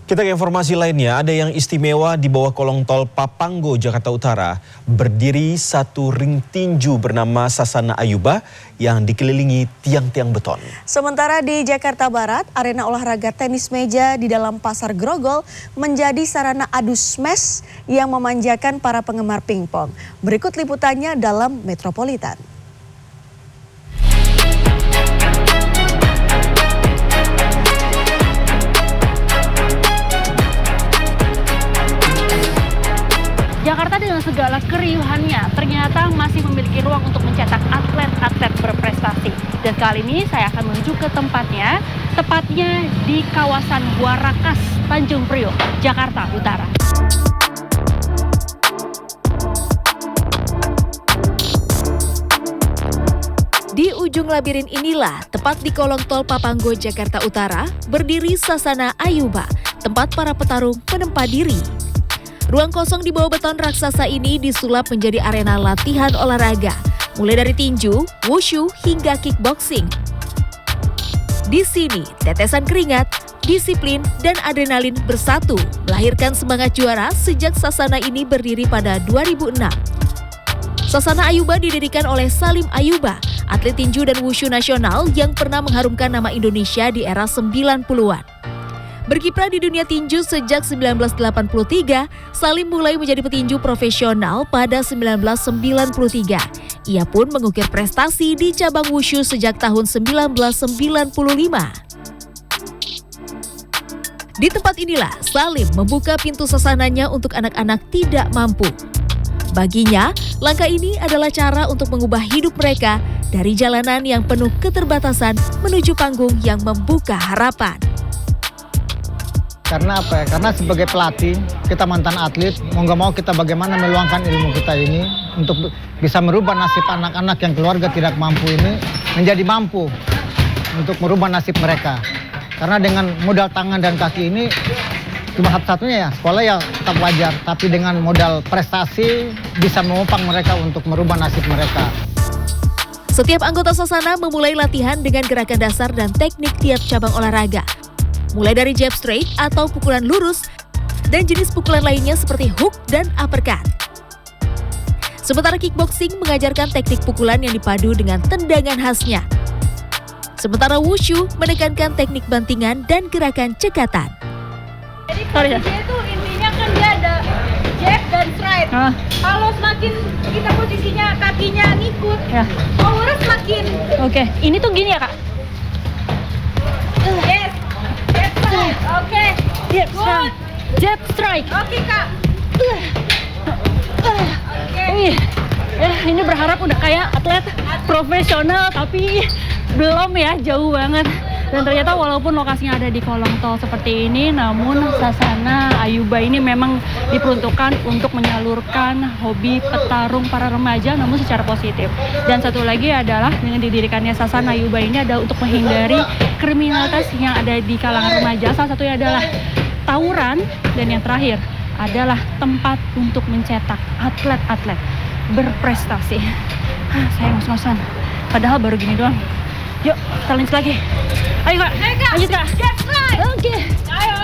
Kita ke informasi lainnya, ada yang istimewa di bawah kolong tol Papanggo, Jakarta Utara. Berdiri satu ring tinju bernama Sasana Ayuba yang dikelilingi tiang-tiang beton. Sementara di Jakarta Barat, arena olahraga tenis meja di dalam Pasar Grogol menjadi sarana adu smash yang memanjakan para penggemar pingpong. Berikut liputannya dalam Metropolitan. Jakarta dengan segala keriuhannya ternyata masih memiliki ruang untuk mencetak atlet-atlet berprestasi. Dan kali ini saya akan menuju ke tempatnya, tepatnya di kawasan Warakas, Tanjung Priok, Jakarta Utara. Di ujung labirin inilah, tepat di kolong tol Papanggo, Jakarta Utara, berdiri Sasana Ayuba, tempat para petarung menempa diri. Ruang kosong di bawah beton raksasa ini disulap menjadi arena latihan olahraga, mulai dari tinju, wushu, hingga kickboxing. Di sini, tetesan keringat, disiplin, dan adrenalin bersatu, melahirkan semangat juara sejak Sasana ini berdiri pada 2006. Sasana Ayuba didirikan oleh Salim Ayuba, atlet tinju dan wushu nasional yang pernah mengharumkan nama Indonesia di era 90-an. Berkiprah di dunia tinju sejak 1983, Salim mulai menjadi petinju profesional pada 1993. Ia pun mengukir prestasi di cabang wushu sejak tahun 1995. Di tempat inilah Salim membuka pintu sasananya untuk anak-anak tidak mampu. Baginya, langkah ini adalah cara untuk mengubah hidup mereka dari jalanan yang penuh keterbatasan menuju panggung yang membuka harapan. Karena apa ya? Karena sebagai pelatih, kita mantan atlet, mau nggak mau kita bagaimana meluangkan ilmu kita ini untuk bisa merubah nasib anak-anak yang keluarga tidak mampu ini menjadi mampu untuk merubah nasib mereka. Karena dengan modal tangan dan kaki ini cuma satu-satunya ya, sekolah ya tetap wajar, tapi dengan modal prestasi bisa menopang mereka untuk merubah nasib mereka. Setiap anggota Sasana memulai latihan dengan gerakan dasar dan teknik tiap cabang olahraga. Mulai dari jab straight atau pukulan lurus, dan jenis pukulan lainnya seperti hook dan uppercut. Sementara kickboxing mengajarkan teknik pukulan yang dipadu dengan tendangan khasnya. Sementara wushu menekankan teknik bantingan dan gerakan cekatan. Jadi posisinya itu intinya kan dia ada jab dan straight. Kalau semakin kita posisinya kakinya ngikut, powernya semakin. Oke, ini tuh gini ya kak? Yes. Oke. Good. Jab strike. Oke kak. Ini berharap udah kayak atlet profesional, tapi belum ya, jauh banget. Dan ternyata walaupun lokasinya ada di kolong tol seperti ini, namun Sasana Ayuba ini memang diperuntukkan untuk menyalurkan hobi petarung para remaja, namun secara positif. Dan satu lagi adalah dengan didirikannya Sasana Ayuba ini adalah untuk menghindari kriminalitas yang ada di kalangan remaja. Salah satunya adalah tawuran, dan yang terakhir adalah tempat untuk mencetak atlet-atlet berprestasi. Saya ngos-ngosan, padahal baru gini doang. Yuk, kita lanjut lagi. Ayo kak, lanjut kak. Oke. Ayo.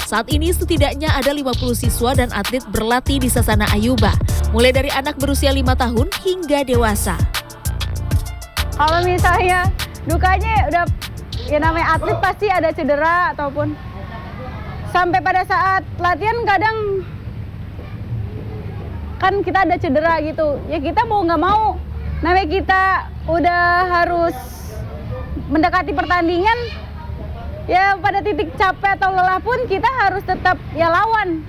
Saat ini setidaknya ada 50 siswa dan atlet berlatih di Sasana Ayuba, mulai dari anak berusia 5 tahun hingga dewasa. Kalau misalnya dukanya udah, ya namanya atlet pasti ada cedera ataupun sampai pada saat latihan kadang kan kita ada cedera gitu. Ya kita mau nggak mau, namanya kita udah harus mendekati pertandingan, ya pada titik capek atau lelah pun kita harus tetap ya lawan.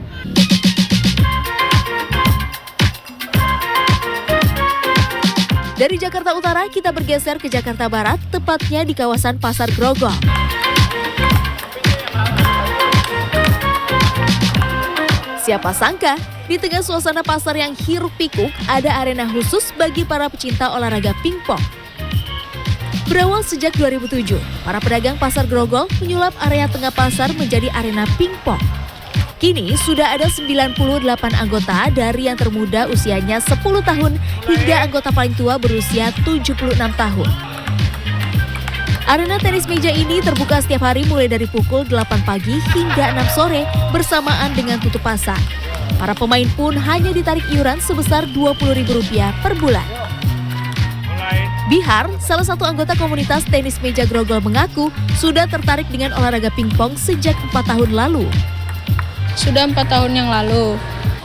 Dari Jakarta Utara kita bergeser ke Jakarta Barat, tepatnya di kawasan Pasar Grogol. Siapa sangka, di tengah suasana pasar yang hiruk pikuk, ada arena khusus bagi para pecinta olahraga pingpong. Berawal sejak 2007, para pedagang Pasar Grogol menyulap area tengah pasar menjadi arena pingpong. Kini sudah ada 98 anggota dari yang termuda usianya 10 tahun hingga anggota paling tua berusia 76 tahun. Arena tenis meja ini terbuka setiap hari mulai dari pukul 8 pagi hingga 6 sore bersamaan dengan tutup pasar. Para pemain pun hanya ditarik iuran sebesar Rp20.000 per bulan. Bihar, salah satu anggota komunitas tenis meja Grogol mengaku sudah tertarik dengan olahraga pingpong sejak 4 tahun lalu. Sudah 4 tahun yang lalu.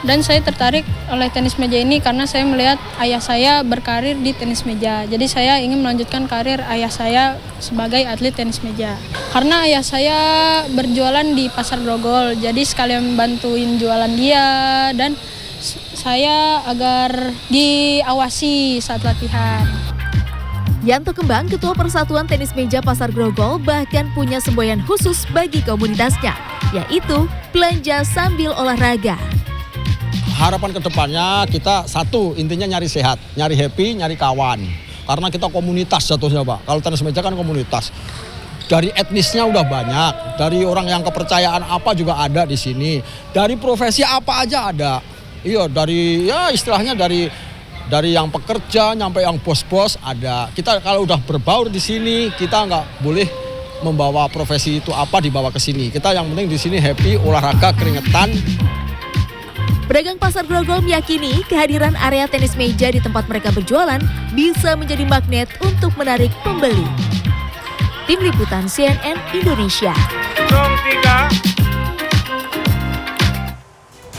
Dan saya tertarik oleh tenis meja ini karena saya melihat ayah saya berkarir di tenis meja. Jadi saya ingin melanjutkan karir ayah saya sebagai atlet tenis meja. Karena ayah saya berjualan di Pasar Grogol, jadi sekalian bantuin jualan dia dan saya agar diawasi saat latihan. Yanto Kembang, Ketua Persatuan Tenis Meja Pasar Grogol, bahkan punya semboyan khusus bagi komunitasnya, yaitu belanja sambil olahraga. Harapan kedepannya kita satu, intinya nyari sehat, nyari happy, nyari kawan. Karena kita komunitas jatuhnya Pak, kalau tenis meja kan komunitas. Dari etnisnya udah banyak, dari orang yang kepercayaan apa juga ada di sini. Dari profesi apa aja ada. Iya, dari ya istilahnya dari yang pekerja nyampe yang bos-bos ada. Kita kalau udah berbaur di sini, kita nggak boleh membawa profesi itu apa dibawa ke sini. Kita yang penting di sini happy, olahraga, keringetan. Pedagang Pasar Grogol meyakini kehadiran area tenis meja di tempat mereka berjualan bisa menjadi magnet untuk menarik pembeli. Tim Liputan CNN Indonesia. 03